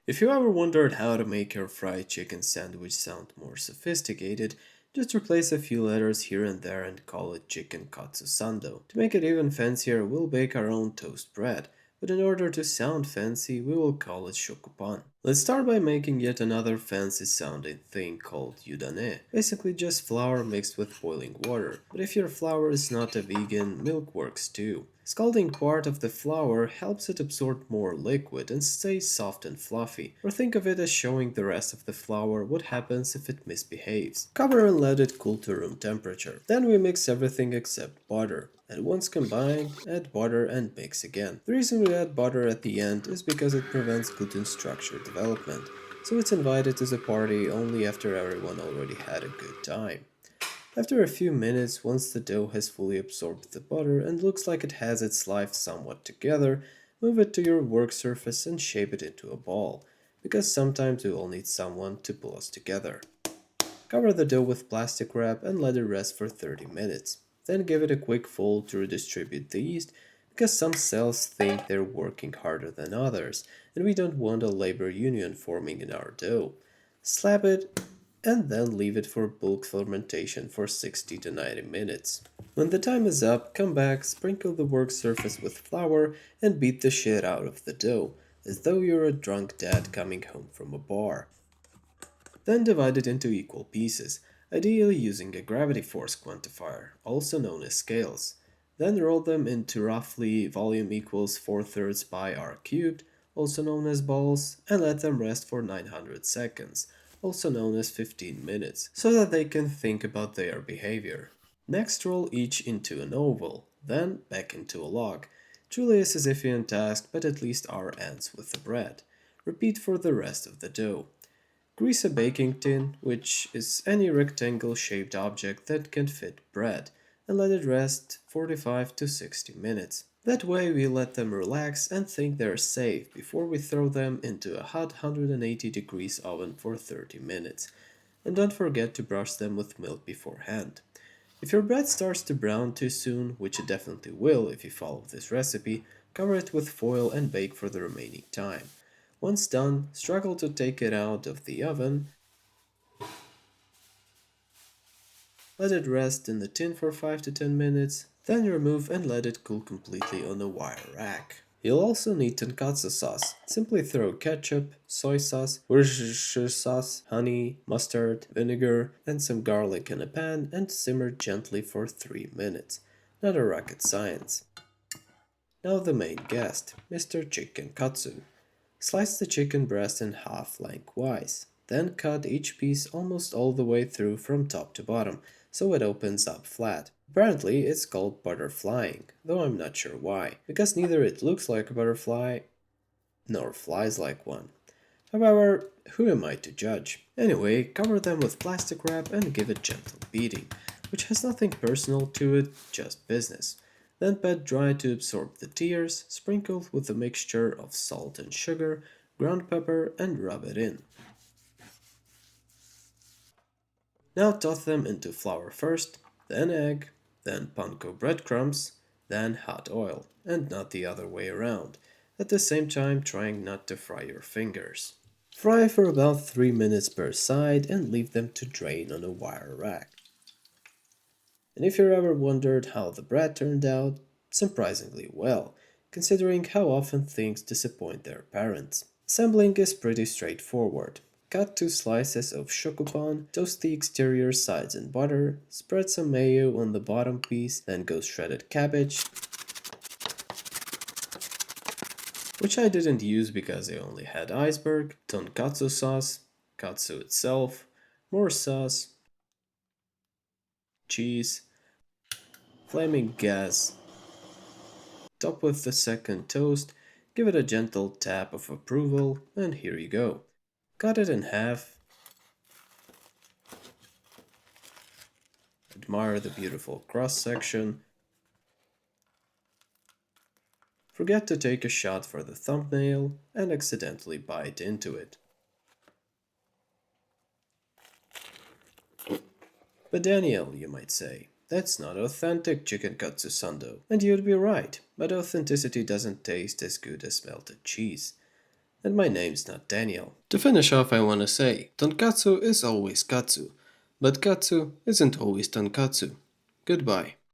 If you ever wondered how to make your fried chicken sandwich sound more sophisticated, just replace a few letters here and there and call it Chicken Katsu Sando. To make it even fancier, we'll bake our own toast bread, but in order to sound fancy, we will call it shokupan. Let's start by making yet another fancy sounding thing called Yudane. Basically just flour mixed with boiling water, but if your flour is not a vegan, milk works too. Scalding part of the flour helps it absorb more liquid and stay soft and fluffy, or think of it as showing the rest of the flour what happens if it misbehaves. Cover and let it cool to room temperature. Then we mix everything except butter. And once combined, add butter and mix again. The reason we add butter at the end is because it prevents gluten structure development, so it's invited to the party only after everyone already had a good time. After a few minutes, once the dough has fully absorbed the butter and looks like it has its life somewhat together, move it to your work surface and shape it into a ball, because sometimes we will need someone to pull us together. Cover the dough with plastic wrap and let it rest for 30 minutes. Then give it a quick fold to redistribute the yeast, because some cells think they're working harder than others, and we don't want a labor union forming in our dough. Slap it and then leave it for bulk fermentation for 60 to 90 minutes. When the time is up, come back, sprinkle the work surface with flour, and beat the shit out of the dough, as though you're a drunk dad coming home from a bar. Then divide it into equal pieces, ideally using a gravity force quantifier, also known as scales. Then roll them into roughly volume equals 4/3 pi r cubed, also known as balls, and let them rest for 900 seconds, also known as 15 minutes, so that they can think about their behavior. Next roll each into an oval, then back into a log. Truly a Sisyphean task, but at least our ends with the bread. Repeat for the rest of the dough. Grease a baking tin, which is any rectangle shaped object that can fit bread, and let it rest 45 to 60 minutes. That way we let them relax and think they're safe before we throw them into a hot 180 degrees oven for 30 minutes. And don't forget to brush them with milk beforehand. If your bread starts to brown too soon, which it definitely will if you follow this recipe, cover it with foil and bake for the remaining time. Once done, struggle to take it out of the oven, let it rest in the tin for 5 to 10 minutes, then remove and let it cool completely on a wire rack. You'll also need tonkatsu sauce. Simply throw ketchup, soy sauce, Worcestershire sauce, honey, mustard, vinegar, and some garlic in a pan and simmer gently for 3 minutes. Not a rocket science. Now the main guest, Mr. Chicken Katsu. Slice the chicken breast in half lengthwise. Then cut each piece almost all the way through from top to bottom, so it opens up flat. Apparently, it's called butterflying, though I'm not sure why, because neither it looks like a butterfly nor flies like one. However, who am I to judge? Anyway, cover them with plastic wrap and give it gentle beating, which has nothing personal to it, just business. Then pat dry to absorb the tears, sprinkle with a mixture of salt and sugar, ground pepper, and rub it in. Now toss them into flour first, then egg, then panko breadcrumbs, then hot oil, and not the other way around, at the same time trying not to fry your fingers. Fry for about 3 minutes per side and leave them to drain on a wire rack. And if you ever wondered how the bread turned out, surprisingly well, considering how often things disappoint their parents. Assembling is pretty straightforward. Cut 2 slices of shokupan, toast the exterior sides in butter, spread some mayo on the bottom piece, then go shredded cabbage, which I didn't use because I only had iceberg, tonkatsu sauce, katsu itself, more sauce, cheese, flaming gas, top with the second toast, give it a gentle tap of approval, and here you go. Cut it in half, admire the beautiful cross section, forget to take a shot for the thumbnail, and accidentally bite into it. But Daniel, you might say, that's not authentic Chicken Katsu Sando. And you'd be right, but authenticity doesn't taste as good as melted cheese. and my name's not Daniel. To finish off, I wanna say, tonkatsu is always katsu, but katsu isn't always tonkatsu. Goodbye.